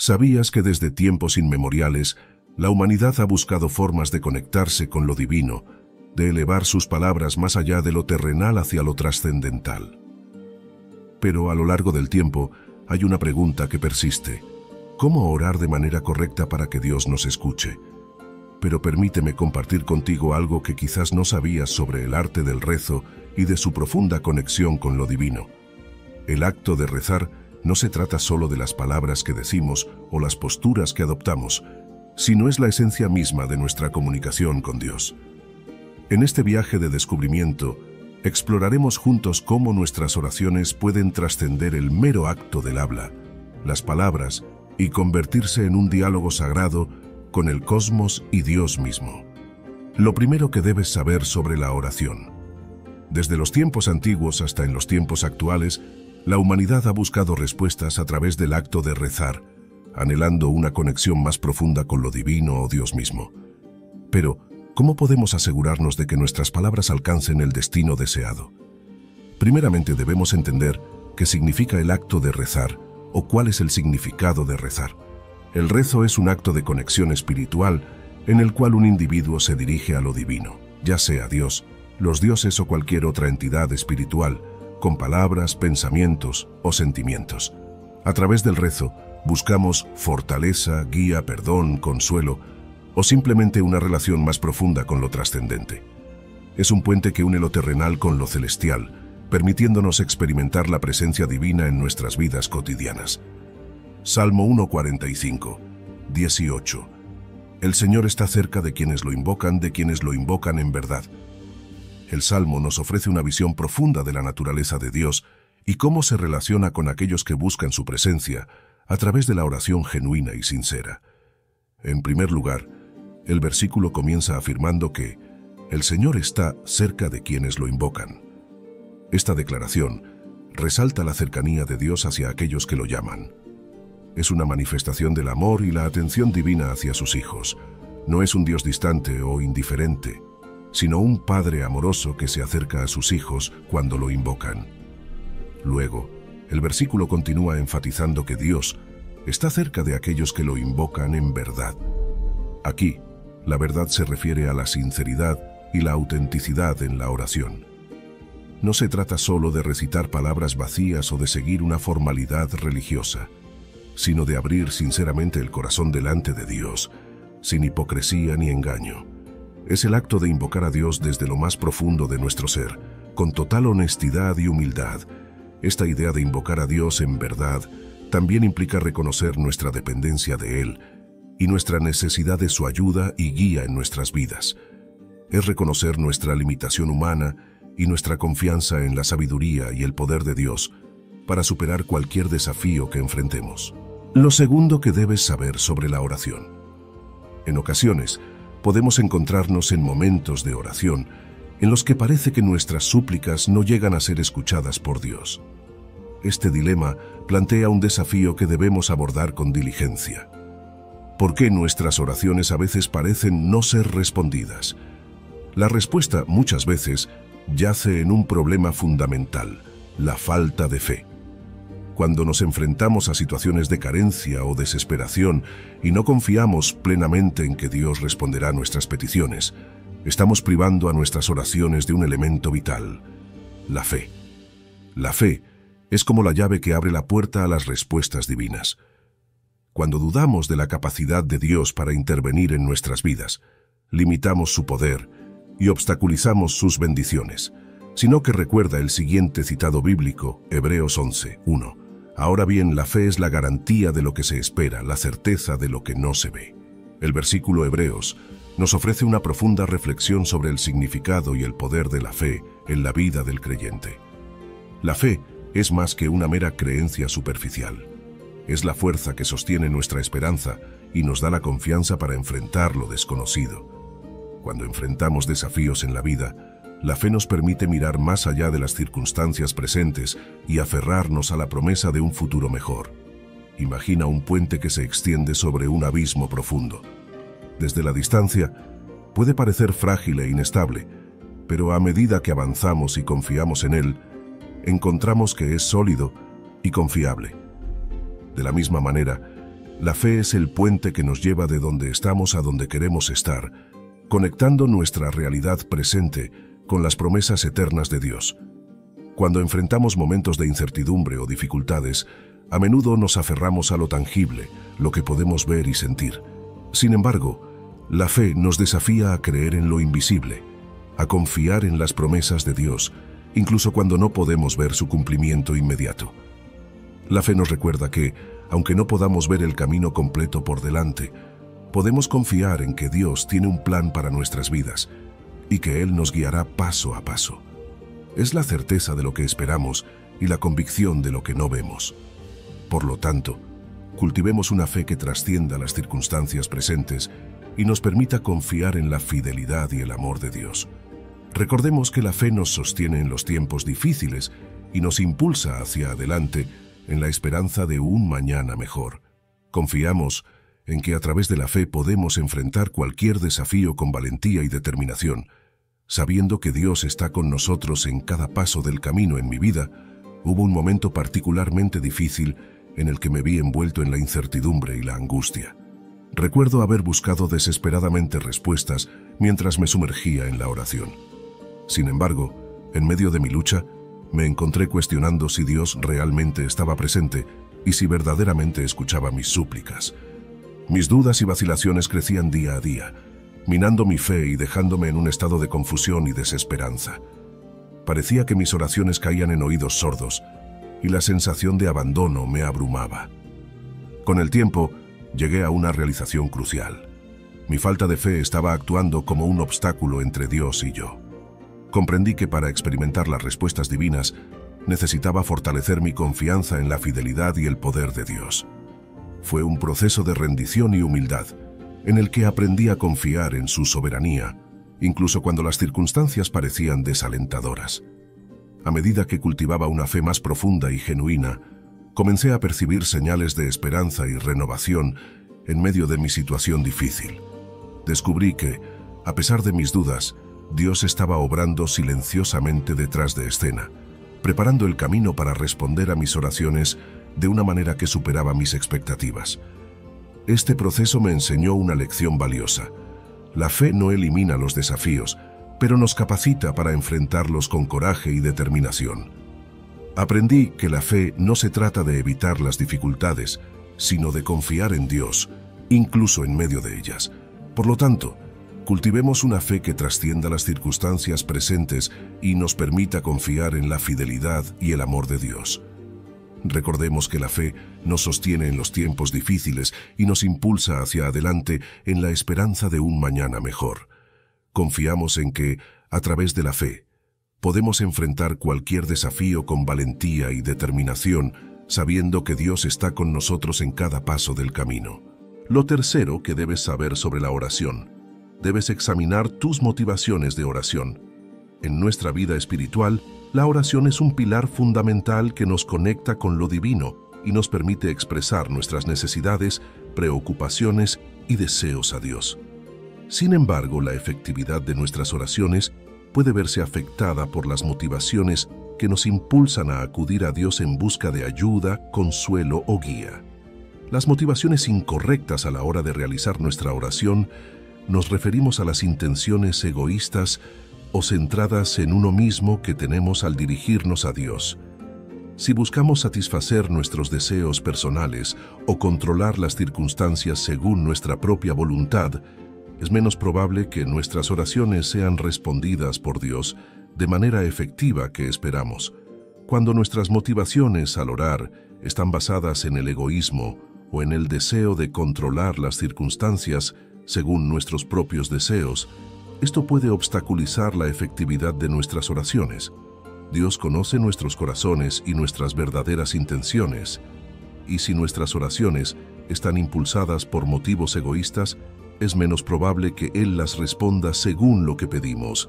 ¿Sabías que desde tiempos inmemoriales la humanidad ha buscado formas de conectarse con lo divino, de elevar sus palabras más allá de lo terrenal hacia lo trascendental? Pero a lo largo del tiempo hay una pregunta que persiste: ¿cómo orar de manera correcta para que Dios nos escuche? Pero permíteme compartir contigo algo que quizás no sabías sobre el arte del rezo y de su profunda conexión con lo divino. El acto de rezar no se trata solo de las palabras que decimos o las posturas que adoptamos, sino es la esencia misma de nuestra comunicación con Dios. En este viaje de descubrimiento, exploraremos juntos cómo nuestras oraciones pueden trascender el mero acto del habla, las palabras, y convertirse en un diálogo sagrado con el cosmos y Dios mismo. Lo primero que debes saber sobre la oración. Desde los tiempos antiguos hasta en los tiempos actuales, la humanidad ha buscado respuestas a través del acto de rezar, anhelando una conexión más profunda con lo divino o Dios mismo. Pero, ¿cómo podemos asegurarnos de que nuestras palabras alcancen el destino deseado? Primeramente debemos entender qué significa el acto de rezar o cuál es el significado de rezar. El rezo es un acto de conexión espiritual en el cual un individuo se dirige a lo divino, ya sea Dios, los dioses o cualquier otra entidad espiritual, con palabras, pensamientos o sentimientos. A través del rezo, buscamos fortaleza, guía, perdón, consuelo o simplemente una relación más profunda con lo trascendente. Es un puente que une lo terrenal con lo celestial, permitiéndonos experimentar la presencia divina en nuestras vidas cotidianas. Salmo 1:45, 18. El Señor está cerca de quienes lo invocan en verdad. El Salmo nos ofrece una visión profunda de la naturaleza de Dios y cómo se relaciona con aquellos que buscan su presencia a través de la oración genuina y sincera. En primer lugar, el versículo comienza afirmando que el Señor está cerca de quienes lo invocan. Esta declaración resalta la cercanía de Dios hacia aquellos que lo llaman. Es una manifestación del amor y la atención divina hacia sus hijos. No es un Dios distante o indiferente, sino un Padre amoroso que se acerca a sus hijos cuando lo invocan. Luego, el versículo continúa enfatizando que Dios está cerca de aquellos que lo invocan en verdad. Aquí, la verdad se refiere a la sinceridad y la autenticidad en la oración. No se trata solo de recitar palabras vacías o de seguir una formalidad religiosa, sino de abrir sinceramente el corazón delante de Dios, sin hipocresía ni engaño. Es el acto de invocar a Dios desde lo más profundo de nuestro ser, con total honestidad y humildad. Esta idea de invocar a Dios en verdad también implica reconocer nuestra dependencia de Él y nuestra necesidad de su ayuda y guía en nuestras vidas. Es reconocer nuestra limitación humana y nuestra confianza en la sabiduría y el poder de Dios para superar cualquier desafío que enfrentemos. Lo segundo que debes saber sobre la oración. En ocasiones, podemos encontrarnos en momentos de oración en los que parece que nuestras súplicas no llegan a ser escuchadas por Dios. Este dilema plantea un desafío que debemos abordar con diligencia. ¿Por qué nuestras oraciones a veces parecen no ser respondidas? La respuesta, muchas veces, yace en un problema fundamental: la falta de fe. Cuando nos enfrentamos a situaciones de carencia o desesperación y no confiamos plenamente en que Dios responderá a nuestras peticiones, estamos privando a nuestras oraciones de un elemento vital: la fe. La fe es como la llave que abre la puerta a las respuestas divinas. Cuando dudamos de la capacidad de Dios para intervenir en nuestras vidas, limitamos su poder y obstaculizamos sus bendiciones, sino que recuerda el siguiente citado bíblico, Hebreos 11:1. Ahora bien, la fe es la garantía de lo que se espera, la certeza de lo que no se ve. El versículo Hebreos nos ofrece una profunda reflexión sobre el significado y el poder de la fe en la vida del creyente. La fe es más que una mera creencia superficial. Es la fuerza que sostiene nuestra esperanza y nos da la confianza para enfrentar lo desconocido. Cuando enfrentamos desafíos en la vida, la fe nos permite mirar más allá de las circunstancias presentes y aferrarnos a la promesa de un futuro mejor. Imagina un puente que se extiende sobre un abismo profundo. Desde la distancia, puede parecer frágil e inestable, pero a medida que avanzamos y confiamos en él, encontramos que es sólido y confiable. De la misma manera, La fe es el puente que nos lleva de donde estamos a donde queremos estar, conectando nuestra realidad presente con las promesas eternas de Dios. Cuando enfrentamos momentos de incertidumbre o dificultades, a menudo nos aferramos a lo tangible, lo que podemos ver y sentir. Sin embargo, la fe nos desafía a creer en lo invisible, a confiar en las promesas de Dios, incluso cuando no podemos ver su cumplimiento inmediato. La fe nos recuerda que, aunque no podamos ver el camino completo por delante, podemos confiar en que Dios tiene un plan para nuestras vidas y que Él nos guiará paso a paso. Es la certeza de lo que esperamos y la convicción de lo que no vemos. Por lo tanto, cultivemos una fe que trascienda las circunstancias presentes y nos permita confiar en la fidelidad y el amor de Dios. Recordemos que la fe nos sostiene en los tiempos difíciles y nos impulsa hacia adelante en la esperanza de un mañana mejor. Confiamos en que a través de la fe podemos enfrentar cualquier desafío con valentía y determinación. Sabiendo que Dios está con nosotros en cada paso del camino. En mi vida, hubo un momento particularmente difícil en el que me vi envuelto en la incertidumbre y la angustia. Recuerdo haber buscado desesperadamente respuestas mientras me sumergía en la oración. Sin embargo, en medio de mi lucha, me encontré cuestionando si Dios realmente estaba presente y si verdaderamente escuchaba mis súplicas. Mis dudas y vacilaciones crecían día a día, minando mi fe y dejándome en un estado de confusión y desesperanza. Parecía que mis oraciones caían en oídos sordos y la sensación de abandono me abrumaba. Con el tiempo, llegué a una realización crucial. Mi falta de fe estaba actuando como un obstáculo entre Dios y yo. Comprendí que para experimentar las respuestas divinas, necesitaba fortalecer mi confianza en la fidelidad y el poder de Dios. Fue un proceso de rendición y humildad, en el que aprendí a confiar en su soberanía, incluso cuando las circunstancias parecían desalentadoras. A medida que cultivaba una fe más profunda y genuina, comencé a percibir señales de esperanza y renovación en medio de mi situación difícil. Descubrí que, a pesar de mis dudas, Dios estaba obrando silenciosamente detrás de escena, preparando el camino para responder a mis oraciones de una manera que superaba mis expectativas. Este proceso me enseñó una lección valiosa. La fe no elimina los desafíos, pero nos capacita para enfrentarlos con coraje y determinación. Aprendí que la fe no se trata de evitar las dificultades, sino de confiar en Dios, incluso en medio de ellas. Por lo tanto, cultivemos una fe que trascienda las circunstancias presentes y nos permita confiar en la fidelidad y el amor de Dios. Recordemos que la fe nos sostiene en los tiempos difíciles y nos impulsa hacia adelante en la esperanza de un mañana mejor. Confiamos en que, a través de la fe, podemos enfrentar cualquier desafío con valentía y determinación, sabiendo que Dios está con nosotros en cada paso del camino. Lo tercero que debes saber sobre la oración: debes examinar tus motivaciones de oración. En nuestra vida espiritual, la oración es un pilar fundamental que nos conecta con lo divino y nos permite expresar nuestras necesidades, preocupaciones y deseos a Dios. Sin embargo, la efectividad de nuestras oraciones puede verse afectada por las motivaciones que nos impulsan a acudir a Dios en busca de ayuda, consuelo o guía. Las motivaciones incorrectas a la hora de realizar nuestra oración nos referimos a las intenciones egoístas o centradas en uno mismo que tenemos al dirigirnos a Dios. Si buscamos satisfacer nuestros deseos personales o controlar las circunstancias según nuestra propia voluntad, es menos probable que nuestras oraciones sean respondidas por Dios de manera efectiva que esperamos. Cuando nuestras motivaciones al orar están basadas en el egoísmo o en el deseo de controlar las circunstancias según nuestros propios deseos, esto puede obstaculizar la efectividad de nuestras oraciones. Dios conoce nuestros corazones y nuestras verdaderas intenciones, y si nuestras oraciones están impulsadas por motivos egoístas, es menos probable que Él las responda según lo que pedimos.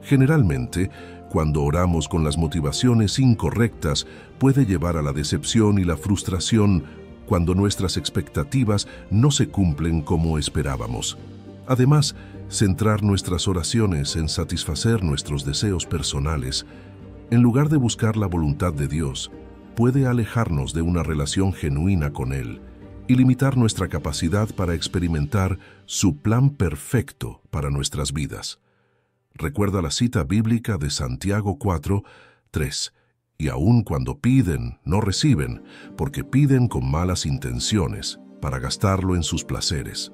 Generalmente, cuando oramos con las motivaciones incorrectas, puede llevar a la decepción y la frustración cuando nuestras expectativas no se cumplen como esperábamos. Además, centrar nuestras oraciones en satisfacer nuestros deseos personales, en lugar de buscar la voluntad de Dios, puede alejarnos de una relación genuina con Él y limitar nuestra capacidad para experimentar su plan perfecto para nuestras vidas. Recuerda la cita bíblica de Santiago 4:3. Y aun cuando piden, no reciben, porque piden con malas intenciones, para gastarlo en sus placeres.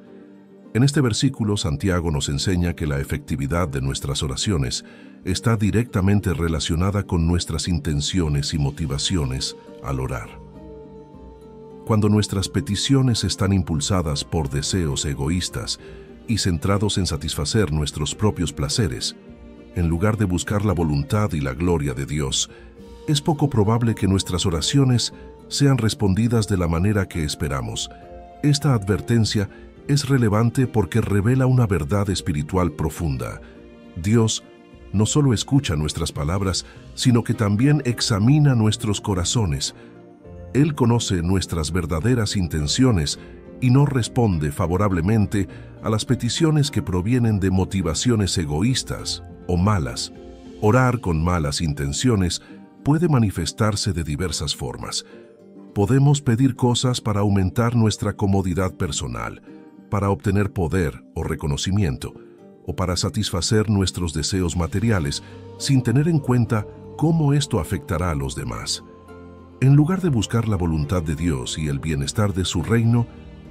En este versículo, Santiago nos enseña que la efectividad de nuestras oraciones está directamente relacionada con nuestras intenciones y motivaciones al orar. Cuando nuestras peticiones están impulsadas por deseos egoístas y centrados en satisfacer nuestros propios placeres, en lugar de buscar la voluntad y la gloria de Dios, es poco probable que nuestras oraciones sean respondidas de la manera que esperamos. Esta advertencia es relevante porque revela una verdad espiritual profunda. Dios no solo escucha nuestras palabras, sino que también examina nuestros corazones. Él conoce nuestras verdaderas intenciones y no responde favorablemente a las peticiones que provienen de motivaciones egoístas o malas. Orar con malas intenciones puede manifestarse de diversas formas. Podemos pedir cosas para aumentar nuestra comodidad personal, para obtener poder o reconocimiento, o para satisfacer nuestros deseos materiales, sin tener en cuenta cómo esto afectará a los demás. En lugar de buscar la voluntad de Dios y el bienestar de su reino,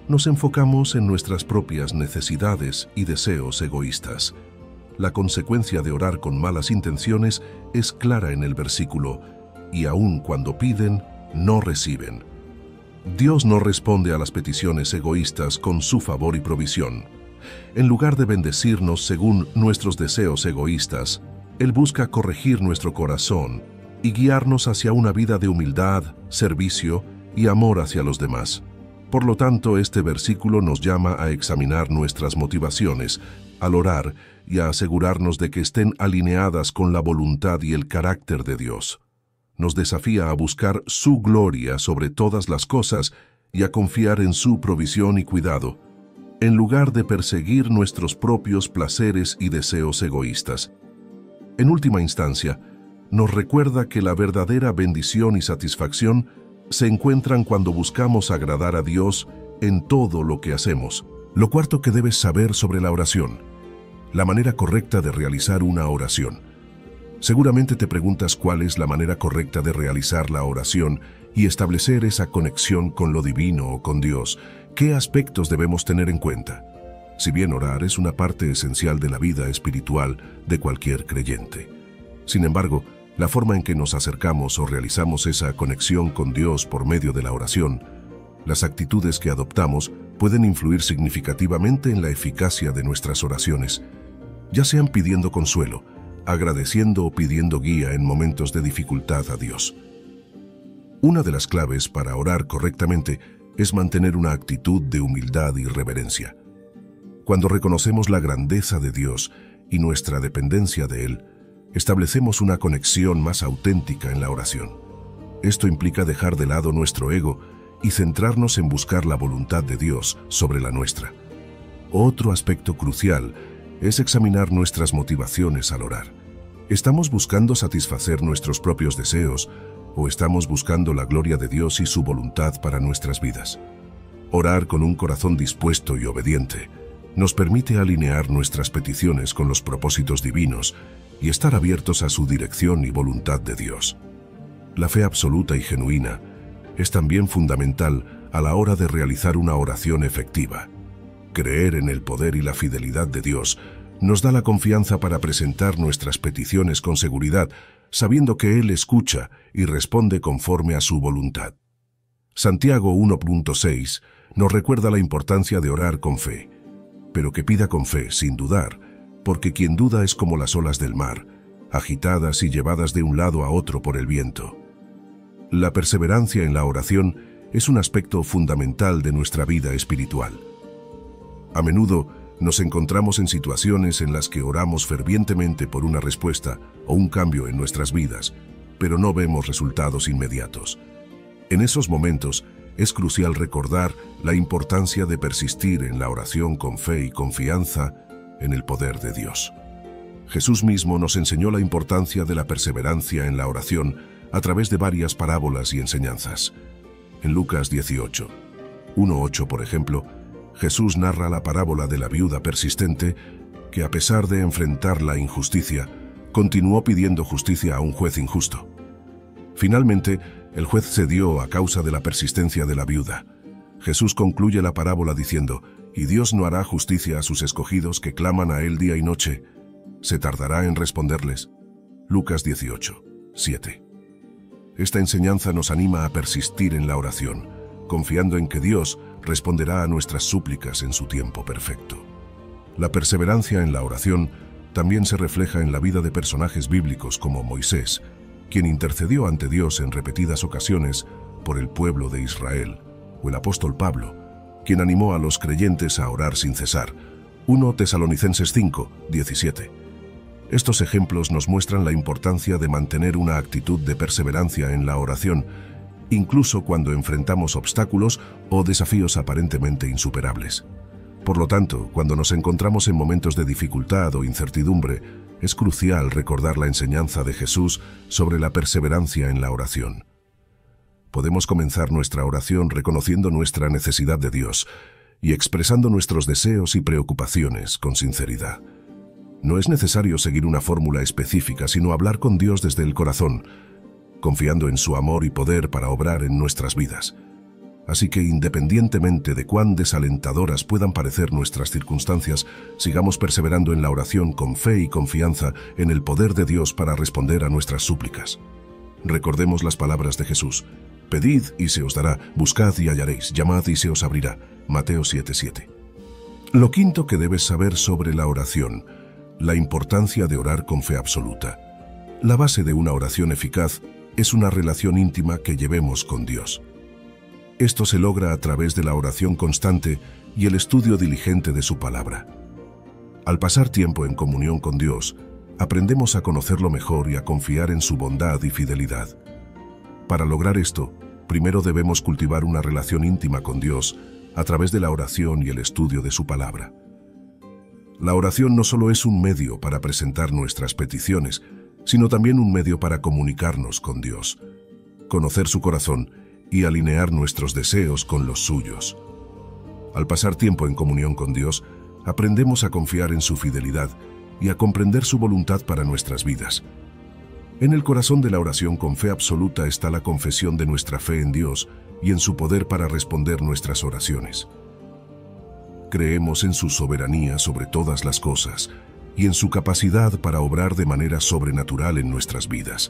nos enfocamos en nuestras propias necesidades y deseos egoístas. La consecuencia de orar con malas intenciones es clara en el versículo, y aun cuando piden, no reciben. Dios no responde a las peticiones egoístas con su favor y provisión. En lugar de bendecirnos según nuestros deseos egoístas, Él busca corregir nuestro corazón y guiarnos hacia una vida de humildad, servicio y amor hacia los demás. Por lo tanto, este versículo nos llama a examinar nuestras motivaciones al orar y a asegurarnos de que estén alineadas con la voluntad y el carácter de Dios. Nos desafía a buscar su gloria sobre todas las cosas y a confiar en su provisión y cuidado, en lugar de perseguir nuestros propios placeres y deseos egoístas. En última instancia, nos recuerda que la verdadera bendición y satisfacción se encuentran cuando buscamos agradar a Dios en todo lo que hacemos. Lo cuarto que debes saber sobre la oración: la manera correcta de realizar una oración. Seguramente te preguntas cuál es la manera correcta de realizar la oración y establecer esa conexión con lo divino o con Dios. ¿Qué aspectos debemos tener en cuenta? Si bien orar es una parte esencial de la vida espiritual de cualquier creyente, sin embargo, la forma en que nos acercamos o realizamos esa conexión con Dios por medio de la oración, las actitudes que adoptamos pueden influir significativamente en la eficacia de nuestras oraciones, ya sean pidiendo consuelo, agradeciendo o pidiendo guía en momentos de dificultad a Dios. Una de las claves para orar correctamente es mantener una actitud de humildad y reverencia. Cuando reconocemos la grandeza de Dios y nuestra dependencia de Él, establecemos una conexión más auténtica en la oración. Esto implica dejar de lado nuestro ego y centrarnos en buscar la voluntad de Dios sobre la nuestra. Otro aspecto crucial es examinar nuestras motivaciones al orar. ¿Estamos buscando satisfacer nuestros propios deseos o estamos buscando la gloria de Dios y su voluntad para nuestras vidas? Orar con un corazón dispuesto y obediente nos permite alinear nuestras peticiones con los propósitos divinos y estar abiertos a su dirección y voluntad de Dios. La fe absoluta y genuina es también fundamental a la hora de realizar una oración efectiva. Creer en el poder y la fidelidad de Dios nos da la confianza para presentar nuestras peticiones con seguridad, sabiendo que Él escucha y responde conforme a su voluntad. Santiago 1.6 nos recuerda la importancia de orar con fe, pero que pida con fe, sin dudar, porque quien duda es como las olas del mar, agitadas y llevadas de un lado a otro por el viento. La perseverancia en la oración es un aspecto fundamental de nuestra vida espiritual. A menudo nos encontramos en situaciones en las que oramos fervientemente por una respuesta o un cambio en nuestras vidas, pero no vemos resultados inmediatos. En esos momentos es crucial recordar la importancia de persistir en la oración con fe y confianza en el poder de Dios. Jesús mismo nos enseñó la importancia de la perseverancia en la oración a través de varias parábolas y enseñanzas. En Lucas 18, 1:8, por ejemplo, Jesús narra la parábola de la viuda persistente que, a pesar de enfrentar la injusticia, continuó pidiendo justicia a un juez injusto. Finalmente, el juez cedió a causa de la persistencia de la viuda. Jesús concluye la parábola diciendo: «Y Dios no hará justicia a sus escogidos que claman a Él día y noche. ¿Se tardará en responderles?». Lucas 18:7. Esta enseñanza nos anima a persistir en la oración, confiando en que Dios responderá a nuestras súplicas en su tiempo perfecto. La perseverancia en la oración también se refleja en la vida de personajes bíblicos como Moisés, quien intercedió ante Dios en repetidas ocasiones por el pueblo de Israel, o el apóstol Pablo, quien animó a los creyentes a orar sin cesar. 1 Tesalonicenses 5:17. Estos ejemplos nos muestran la importancia de mantener una actitud de perseverancia en la oración, incluso cuando enfrentamos obstáculos o desafíos aparentemente insuperables. Por lo tanto, cuando nos encontramos en momentos de dificultad o incertidumbre, es crucial recordar la enseñanza de Jesús sobre la perseverancia en la oración. Podemos comenzar nuestra oración reconociendo nuestra necesidad de Dios y expresando nuestros deseos y preocupaciones con sinceridad. No es necesario seguir una fórmula específica, sino hablar con Dios desde el corazón, confiando en su amor y poder para obrar en nuestras vidas. Así que, independientemente de cuán desalentadoras puedan parecer nuestras circunstancias, sigamos perseverando en la oración con fe y confianza en el poder de Dios para responder a nuestras súplicas. Recordemos las palabras de Jesús: «Pedid y se os dará, buscad y hallaréis, llamad y se os abrirá». Mateo 7:7. Lo quinto que debes saber sobre la oración: la importancia de orar con fe absoluta. La base de una oración eficaz es una relación íntima que llevemos con Dios. Esto se logra a través de la oración constante y el estudio diligente de su palabra. Al pasar tiempo en comunión con Dios, aprendemos a conocerlo mejor y a confiar en su bondad y fidelidad. Para lograr esto, primero debemos cultivar una relación íntima con Dios a través de la oración y el estudio de su palabra. La oración no solo es un medio para presentar nuestras peticiones, sino también un medio para comunicarnos con Dios, conocer su corazón y alinear nuestros deseos con los suyos. Al pasar tiempo en comunión con Dios, aprendemos a confiar en su fidelidad y a comprender su voluntad para nuestras vidas. En el corazón de la oración con fe absoluta está la confesión de nuestra fe en Dios y en su poder para responder nuestras oraciones. Creemos en su soberanía sobre todas las cosas y en su capacidad para obrar de manera sobrenatural en nuestras vidas.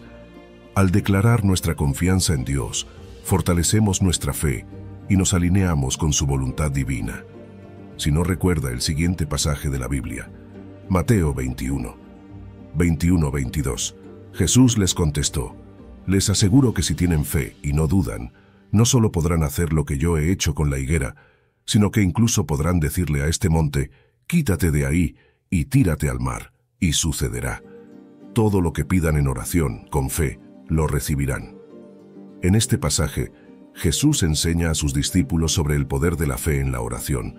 Al declarar nuestra confianza en Dios, fortalecemos nuestra fe y nos alineamos con su voluntad divina. Si no recuerda el siguiente pasaje de la Biblia, Mateo 21:22. Jesús les contestó: «Les aseguro que si tienen fe y no dudan, no solo podrán hacer lo que yo he hecho con la higuera, sino que incluso podrán decirle a este monte: quítate de ahí y tírate al mar, y sucederá. Todo lo que pidan en oración, con fe, lo recibirán». En este pasaje, Jesús enseña a sus discípulos sobre el poder de la fe en la oración.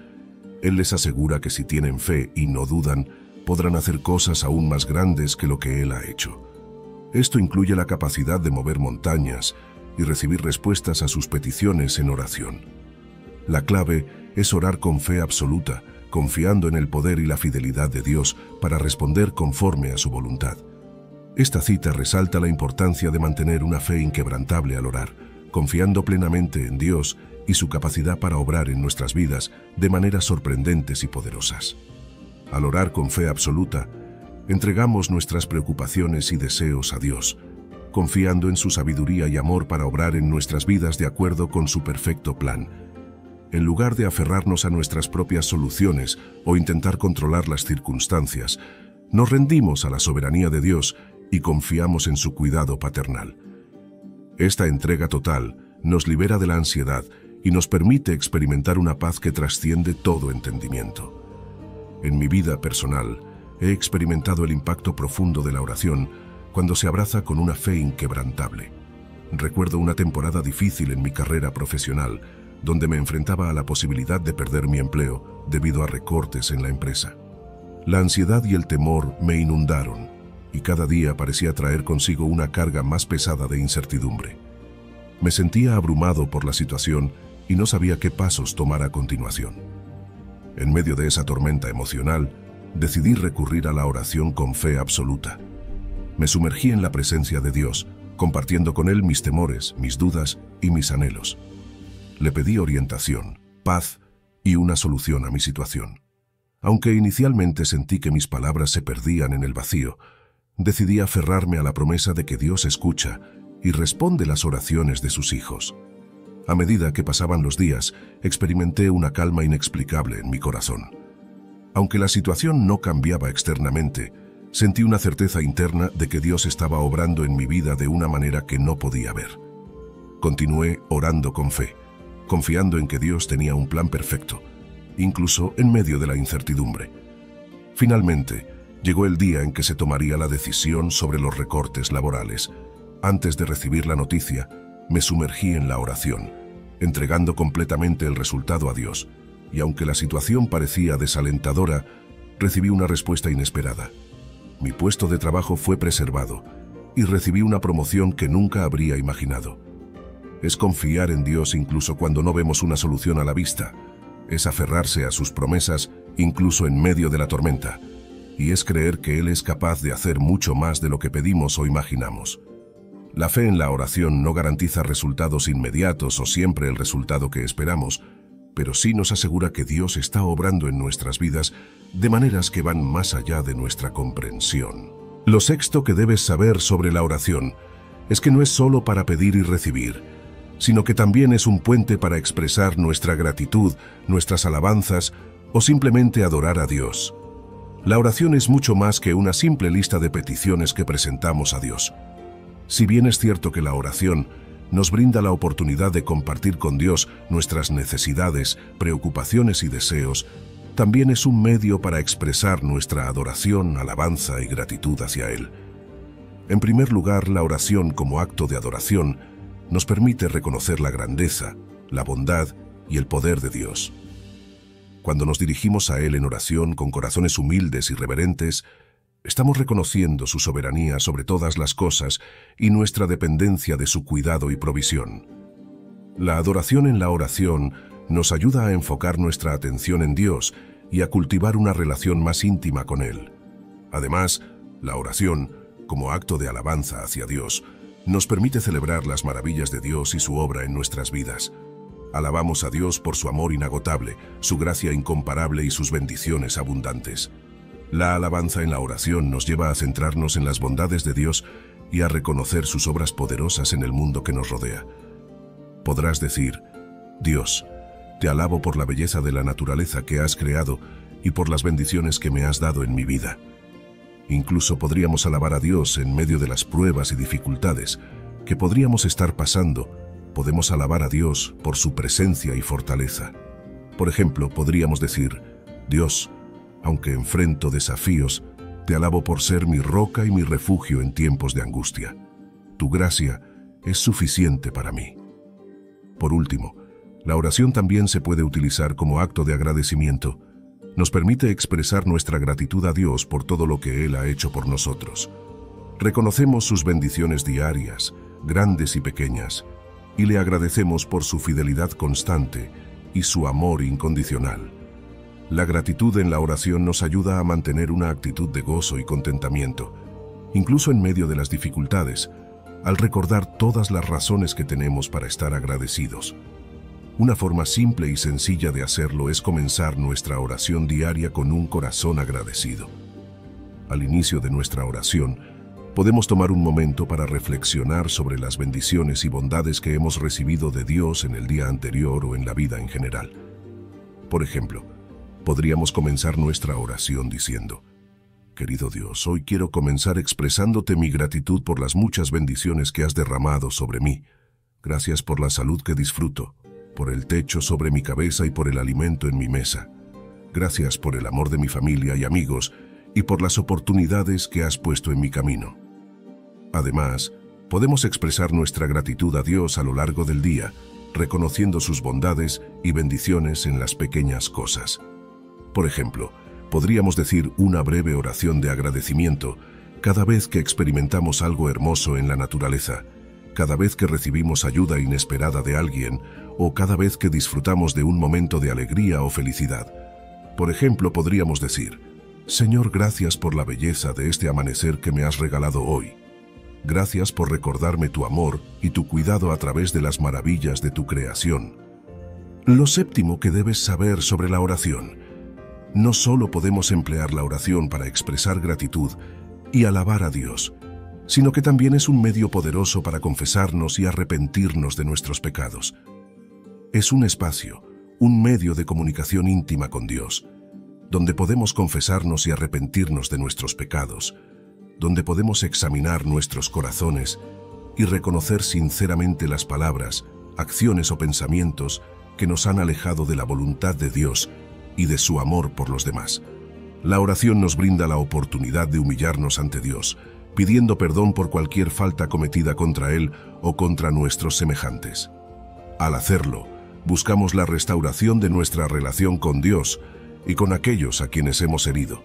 Él les asegura que si tienen fe y no dudan, podrán hacer cosas aún más grandes que lo que Él ha hecho. Esto incluye la capacidad de mover montañas y recibir respuestas a sus peticiones en oración. La clave es orar con fe absoluta, confiando en el poder y la fidelidad de Dios para responder conforme a su voluntad. Esta cita resalta la importancia de mantener una fe inquebrantable al orar, confiando plenamente en Dios y su capacidad para obrar en nuestras vidas de maneras sorprendentes y poderosas. Al orar con fe absoluta, entregamos nuestras preocupaciones y deseos a Dios, confiando en su sabiduría y amor para obrar en nuestras vidas de acuerdo con su perfecto plan. En lugar de aferrarnos a nuestras propias soluciones o intentar controlar las circunstancias, nos rendimos a la soberanía de Dios y confiamos en su cuidado paternal. Esta entrega total nos libera de la ansiedad y nos permite experimentar una paz que trasciende todo entendimiento. En mi vida personal, he experimentado el impacto profundo de la oración cuando se abraza con una fe inquebrantable. Recuerdo una temporada difícil en mi carrera profesional, donde me enfrentaba a la posibilidad de perder mi empleo debido a recortes en la empresa. La ansiedad y el temor me inundaron, y cada día parecía traer consigo una carga más pesada de incertidumbre. Me sentía abrumado por la situación y no sabía qué pasos tomar a continuación. En medio de esa tormenta emocional, decidí recurrir a la oración con fe absoluta. Me sumergí en la presencia de Dios, compartiendo con Él mis temores, mis dudas y mis anhelos. Le pedí orientación, paz y una solución a mi situación. Aunque inicialmente sentí que mis palabras se perdían en el vacío, decidí aferrarme a la promesa de que Dios escucha y responde las oraciones de sus hijos. A medida que pasaban los días, experimenté una calma inexplicable en mi corazón. Aunque la situación no cambiaba externamente, sentí una certeza interna de que Dios estaba obrando en mi vida de una manera que no podía ver. Continué orando con fe, confiando en que Dios tenía un plan perfecto, incluso en medio de la incertidumbre. Finalmente, llegó el día en que se tomaría la decisión sobre los recortes laborales. Antes de recibir la noticia, me sumergí en la oración, entregando completamente el resultado a Dios, y aunque la situación parecía desalentadora, recibí una respuesta inesperada. Mi puesto de trabajo fue preservado y recibí una promoción que nunca habría imaginado. Es confiar en Dios incluso cuando no vemos una solución a la vista. Es aferrarse a sus promesas incluso en medio de la tormenta. Y es creer que Él es capaz de hacer mucho más de lo que pedimos o imaginamos. La fe en la oración no garantiza resultados inmediatos o siempre el resultado que esperamos, pero sí nos asegura que Dios está obrando en nuestras vidas de maneras que van más allá de nuestra comprensión. Lo sexto que debes saber sobre la oración es que no es solo para pedir y recibir, sino que también es un puente para expresar nuestra gratitud, nuestras alabanzas o simplemente adorar a Dios. La oración es mucho más que una simple lista de peticiones que presentamos a Dios. Si bien es cierto que la oración nos brinda la oportunidad de compartir con Dios nuestras necesidades, preocupaciones y deseos, también es un medio para expresar nuestra adoración, alabanza y gratitud hacia Él. En primer lugar, la oración como acto de adoración nos permite reconocer la grandeza, la bondad y el poder de Dios. Cuando nos dirigimos a Él en oración con corazones humildes y reverentes, estamos reconociendo su soberanía sobre todas las cosas y nuestra dependencia de su cuidado y provisión. La adoración en la oración nos ayuda a enfocar nuestra atención en Dios y a cultivar una relación más íntima con Él. Además, la oración, como acto de alabanza hacia Dios, nos permite celebrar las maravillas de Dios y su obra en nuestras vidas. Alabamos a Dios por su amor inagotable, su gracia incomparable y sus bendiciones abundantes. La alabanza en la oración nos lleva a centrarnos en las bondades de Dios y a reconocer sus obras poderosas en el mundo que nos rodea. Podrás decir: Dios, te alabo por la belleza de la naturaleza que has creado y por las bendiciones que me has dado en mi vida. Incluso podríamos alabar a Dios en medio de las pruebas y dificultades que podríamos estar pasando. Podemos alabar a Dios por su presencia y fortaleza. Por ejemplo, podríamos decir: Dios, aunque enfrento desafíos, te alabo por ser mi roca y mi refugio en tiempos de angustia. Tu gracia es suficiente para mí. Por último, la oración también se puede utilizar como acto de agradecimiento. Nos permite expresar nuestra gratitud a Dios por todo lo que Él ha hecho por nosotros. Reconocemos sus bendiciones diarias, grandes y pequeñas, y le agradecemos por su fidelidad constante y su amor incondicional. La gratitud en la oración nos ayuda a mantener una actitud de gozo y contentamiento, incluso en medio de las dificultades, al recordar todas las razones que tenemos para estar agradecidos. Una forma simple y sencilla de hacerlo es comenzar nuestra oración diaria con un corazón agradecido. Al inicio de nuestra oración, podemos tomar un momento para reflexionar sobre las bendiciones y bondades que hemos recibido de Dios en el día anterior o en la vida en general. Por ejemplo, podríamos comenzar nuestra oración diciendo: Querido Dios, hoy quiero comenzar expresándote mi gratitud por las muchas bendiciones que has derramado sobre mí. Gracias por la salud que disfruto, por el techo sobre mi cabeza y por el alimento en mi mesa. Gracias por el amor de mi familia y amigos y por las oportunidades que has puesto en mi camino. Además, podemos expresar nuestra gratitud a Dios a lo largo del día, reconociendo sus bondades y bendiciones en las pequeñas cosas. Por ejemplo, podríamos decir una breve oración de agradecimiento cada vez que experimentamos algo hermoso en la naturaleza, cada vez que recibimos ayuda inesperada de alguien o cada vez que disfrutamos de un momento de alegría o felicidad. Por ejemplo, podríamos decir: Señor, gracias por la belleza de este amanecer que me has regalado hoy. Gracias por recordarme tu amor y tu cuidado a través de las maravillas de tu creación. Lo séptimo que debes saber sobre la oración: no solo podemos emplear la oración para expresar gratitud y alabar a Dios, sino que también es un medio poderoso para confesarnos y arrepentirnos de nuestros pecados. Es un espacio, un medio de comunicación íntima con Dios, donde podemos confesarnos y arrepentirnos de nuestros pecados, donde podemos examinar nuestros corazones y reconocer sinceramente las palabras, acciones o pensamientos que nos han alejado de la voluntad de Dios y de su amor por los demás. La oración nos brinda la oportunidad de humillarnos ante Dios, pidiendo perdón por cualquier falta cometida contra Él o contra nuestros semejantes. Al hacerlo, buscamos la restauración de nuestra relación con Dios y con aquellos a quienes hemos herido,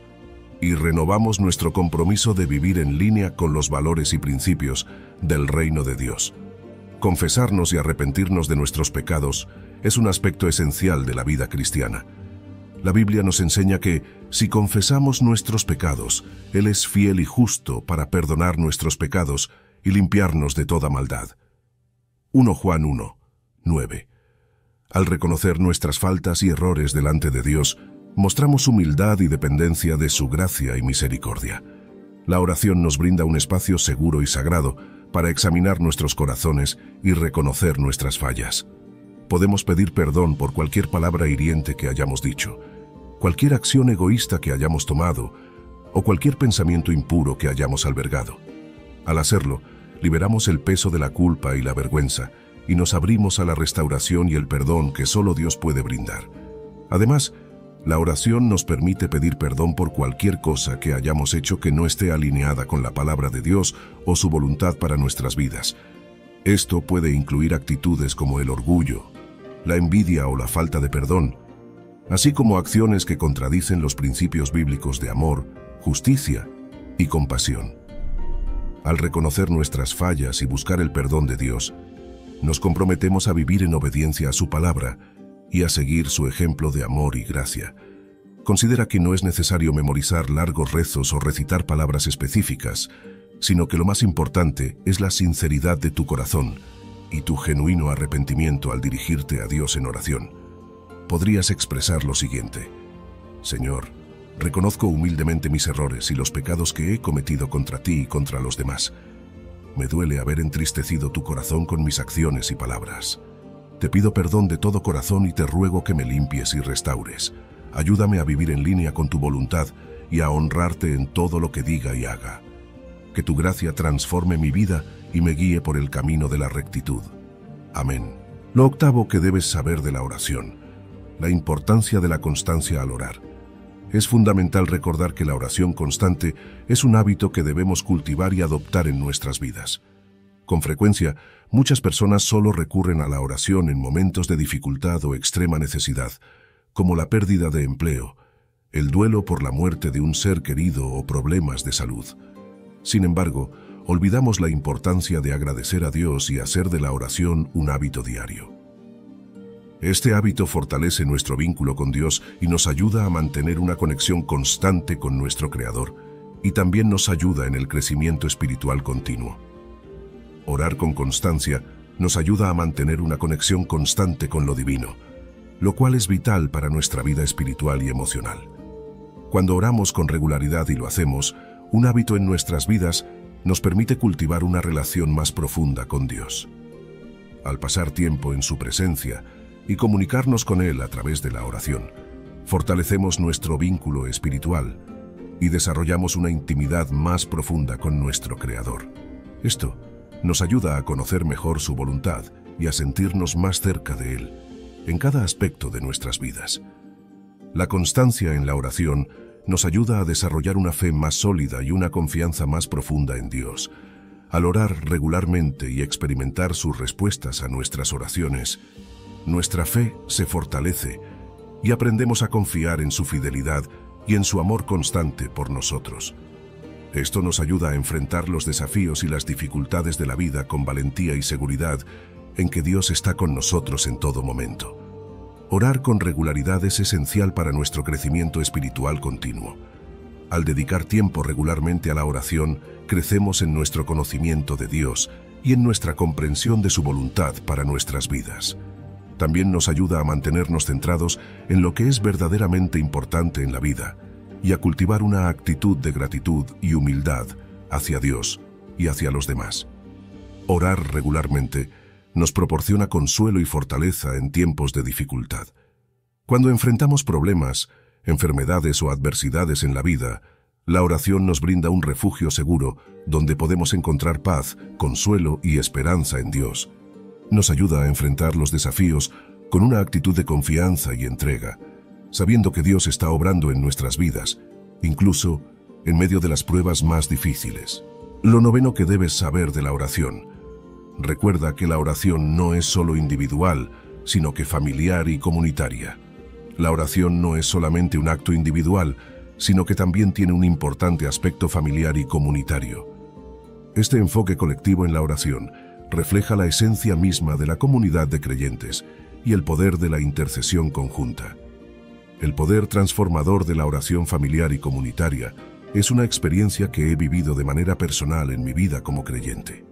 y renovamos nuestro compromiso de vivir en línea con los valores y principios del reino de Dios. Confesarnos y arrepentirnos de nuestros pecados es un aspecto esencial de la vida cristiana. La Biblia nos enseña que, si confesamos nuestros pecados, Él es fiel y justo para perdonar nuestros pecados y limpiarnos de toda maldad. 1 Juan 1, 9. Al reconocer nuestras faltas y errores delante de Dios, mostramos humildad y dependencia de su gracia y misericordia. La oración nos brinda un espacio seguro y sagrado para examinar nuestros corazones y reconocer nuestras fallas. Podemos pedir perdón por cualquier palabra hiriente que hayamos dicho, cualquier acción egoísta que hayamos tomado o cualquier pensamiento impuro que hayamos albergado. Al hacerlo, liberamos el peso de la culpa y la vergüenza y nos abrimos a la restauración y el perdón que solo Dios puede brindar. Además, la oración nos permite pedir perdón por cualquier cosa que hayamos hecho que no esté alineada con la palabra de Dios o su voluntad para nuestras vidas. Esto puede incluir actitudes como el orgullo, la envidia o la falta de perdón, así como acciones que contradicen los principios bíblicos de amor, justicia y compasión. Al reconocer nuestras fallas y buscar el perdón de Dios, nos comprometemos a vivir en obediencia a su palabra y a seguir su ejemplo de amor y gracia. Considera que no es necesario memorizar largos rezos o recitar palabras específicas, sino que lo más importante es la sinceridad de tu corazón y tu genuino arrepentimiento al dirigirte a Dios en oración. Podrías expresar lo siguiente: Señor, reconozco humildemente mis errores y los pecados que he cometido contra ti y contra los demás. Me duele haber entristecido tu corazón con mis acciones y palabras. Te pido perdón de todo corazón y te ruego que me limpies y restaures. Ayúdame a vivir en línea con tu voluntad y a honrarte en todo lo que diga y haga. Que tu gracia transforme mi vida y me guíe por el camino de la rectitud. Amén. Lo octavo que debes saber de la oración: la importancia de la constancia al orar. Es fundamental recordar que la oración constante es un hábito que debemos cultivar y adoptar en nuestras vidas. Con frecuencia, muchas personas solo recurren a la oración en momentos de dificultad o extrema necesidad, como la pérdida de empleo, el duelo por la muerte de un ser querido o problemas de salud. Sin embargo, olvidamos la importancia de agradecer a Dios y hacer de la oración un hábito diario. Este hábito fortalece nuestro vínculo con Dios y nos ayuda a mantener una conexión constante con nuestro Creador, y también nos ayuda en el crecimiento espiritual continuo. Orar con constancia nos ayuda a mantener una conexión constante con lo divino, lo cual es vital para nuestra vida espiritual y emocional. Cuando oramos con regularidad y lo hacemos, un hábito en nuestras vidas nos permite cultivar una relación más profunda con Dios. Al pasar tiempo en su presencia y comunicarnos con Él a través de la oración, fortalecemos nuestro vínculo espiritual y desarrollamos una intimidad más profunda con nuestro Creador. Esto nos ayuda a conocer mejor su voluntad y a sentirnos más cerca de Él en cada aspecto de nuestras vidas. La constancia en la oración nos ayuda a desarrollar una fe más sólida y una confianza más profunda en Dios. Al orar regularmente y experimentar sus respuestas a nuestras oraciones, nuestra fe se fortalece y aprendemos a confiar en su fidelidad y en su amor constante por nosotros. Esto nos ayuda a enfrentar los desafíos y las dificultades de la vida con valentía y seguridad, en que Dios está con nosotros en todo momento. Orar con regularidad es esencial para nuestro crecimiento espiritual continuo. Al dedicar tiempo regularmente a la oración, crecemos en nuestro conocimiento de Dios y en nuestra comprensión de su voluntad para nuestras vidas. También nos ayuda a mantenernos centrados en lo que es verdaderamente importante en la vida y a cultivar una actitud de gratitud y humildad hacia Dios y hacia los demás. Orar regularmente nos proporciona consuelo y fortaleza en tiempos de dificultad. Cuando enfrentamos problemas, enfermedades o adversidades en la vida, la oración nos brinda un refugio seguro donde podemos encontrar paz, consuelo y esperanza en Dios. Nos ayuda a enfrentar los desafíos con una actitud de confianza y entrega, sabiendo que Dios está obrando en nuestras vidas, incluso en medio de las pruebas más difíciles. Lo noveno que debes saber de la oración. Recuerda que la oración no es solo individual, sino que familiar y comunitaria. La oración no es solamente un acto individual, sino que también tiene un importante aspecto familiar y comunitario. Este enfoque colectivo en la oración refleja la esencia misma de la comunidad de creyentes y el poder de la intercesión conjunta. El poder transformador de la oración familiar y comunitaria es una experiencia que he vivido de manera personal en mi vida como creyente.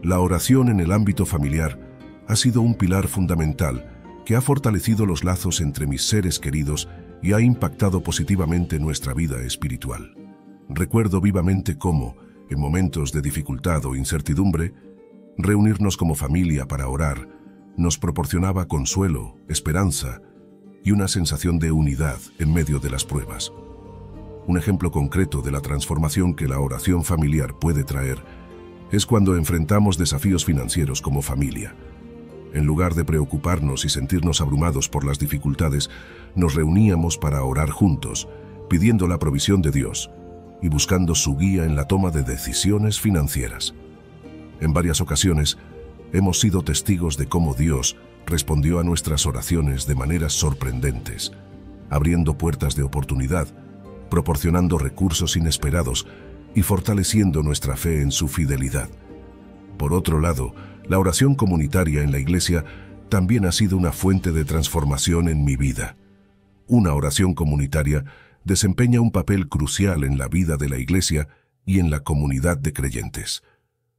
La oración en el ámbito familiar ha sido un pilar fundamental que ha fortalecido los lazos entre mis seres queridos y ha impactado positivamente nuestra vida espiritual. Recuerdo vivamente cómo, en momentos de dificultad o incertidumbre, reunirnos como familia para orar nos proporcionaba consuelo, esperanza y una sensación de unidad en medio de las pruebas. Un ejemplo concreto de la transformación que la oración familiar puede traer es cuando enfrentamos desafíos financieros como familia. En lugar de preocuparnos y sentirnos abrumados por las dificultades, nos reuníamos para orar juntos, pidiendo la provisión de Dios y buscando su guía en la toma de decisiones financieras. En varias ocasiones, hemos sido testigos de cómo Dios respondió a nuestras oraciones de maneras sorprendentes, abriendo puertas de oportunidad, proporcionando recursos inesperados y fortaleciendo nuestra fe en su fidelidad. Por otro lado, la oración comunitaria en la iglesia también ha sido una fuente de transformación en mi vida. Una oración comunitaria desempeña un papel crucial en la vida de la iglesia y en la comunidad de creyentes.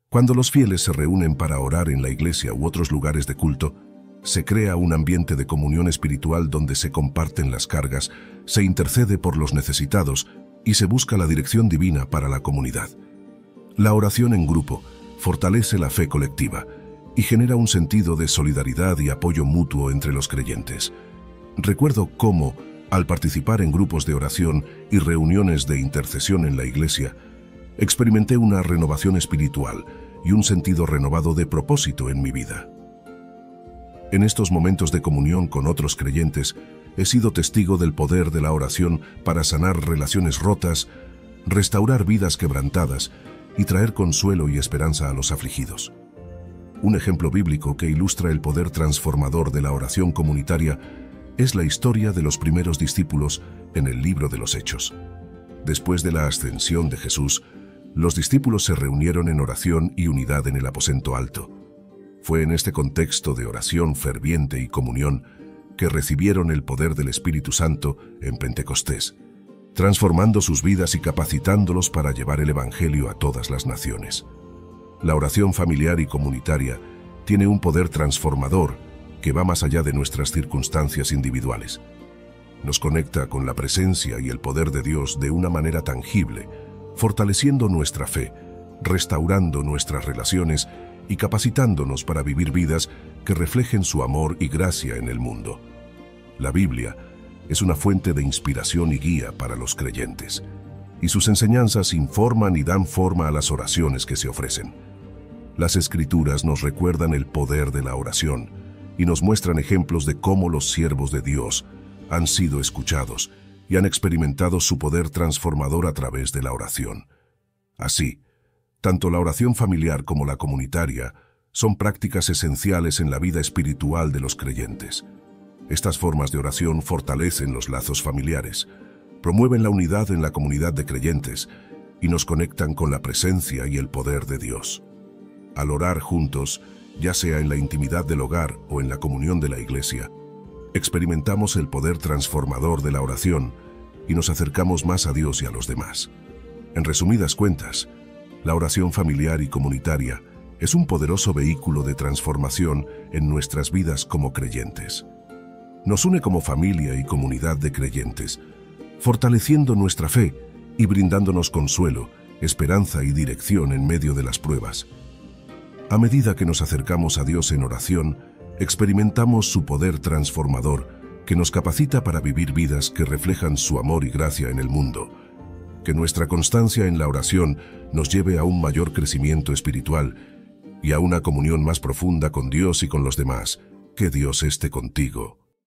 Cuando los fieles se reúnen para orar en la iglesia u otros lugares de culto, se crea un ambiente de comunión espiritual donde se comparten las cargas, se intercede por los necesitados y se busca la dirección divina para la comunidad. La oración en grupo fortalece la fe colectiva y genera un sentido de solidaridad y apoyo mutuo entre los creyentes. Recuerdo cómo, al participar en grupos de oración y reuniones de intercesión en la iglesia, experimenté una renovación espiritual y un sentido renovado de propósito en mi vida. En estos momentos de comunión con otros creyentes, he sido testigo del poder de la oración para sanar relaciones rotas, restaurar vidas quebrantadas y traer consuelo y esperanza a los afligidos. Un ejemplo bíblico que ilustra el poder transformador de la oración comunitaria es la historia de los primeros discípulos en el libro de los Hechos. Después de la ascensión de Jesús, los discípulos se reunieron en oración y unidad en el aposento alto. Fue en este contexto de oración ferviente y comunión que recibieron el poder del Espíritu Santo en Pentecostés, transformando sus vidas y capacitándolos para llevar el Evangelio a todas las naciones. La oración familiar y comunitaria tiene un poder transformador que va más allá de nuestras circunstancias individuales. Nos conecta con la presencia y el poder de Dios de una manera tangible, fortaleciendo nuestra fe, restaurando nuestras relaciones y capacitándonos para vivir vidas que reflejen su amor y gracia en el mundo. La Biblia es una fuente de inspiración y guía para los creyentes, y sus enseñanzas informan y dan forma a las oraciones que se ofrecen. Las Escrituras nos recuerdan el poder de la oración y nos muestran ejemplos de cómo los siervos de Dios han sido escuchados y han experimentado su poder transformador a través de la oración. Así, tanto la oración familiar como la comunitaria son prácticas esenciales en la vida espiritual de los creyentes. Estas formas de oración fortalecen los lazos familiares, promueven la unidad en la comunidad de creyentes y nos conectan con la presencia y el poder de Dios. Al orar juntos, ya sea en la intimidad del hogar o en la comunión de la iglesia, experimentamos el poder transformador de la oración y nos acercamos más a Dios y a los demás. En resumidas cuentas, la oración familiar y comunitaria es un poderoso vehículo de transformación en nuestras vidas como creyentes. Nos une como familia y comunidad de creyentes, fortaleciendo nuestra fe y brindándonos consuelo, esperanza y dirección en medio de las pruebas. A medida que nos acercamos a Dios en oración, experimentamos su poder transformador que nos capacita para vivir vidas que reflejan su amor y gracia en el mundo. Que nuestra constancia en la oración nos lleve a un mayor crecimiento espiritual y a una comunión más profunda con Dios y con los demás. Que Dios esté contigo.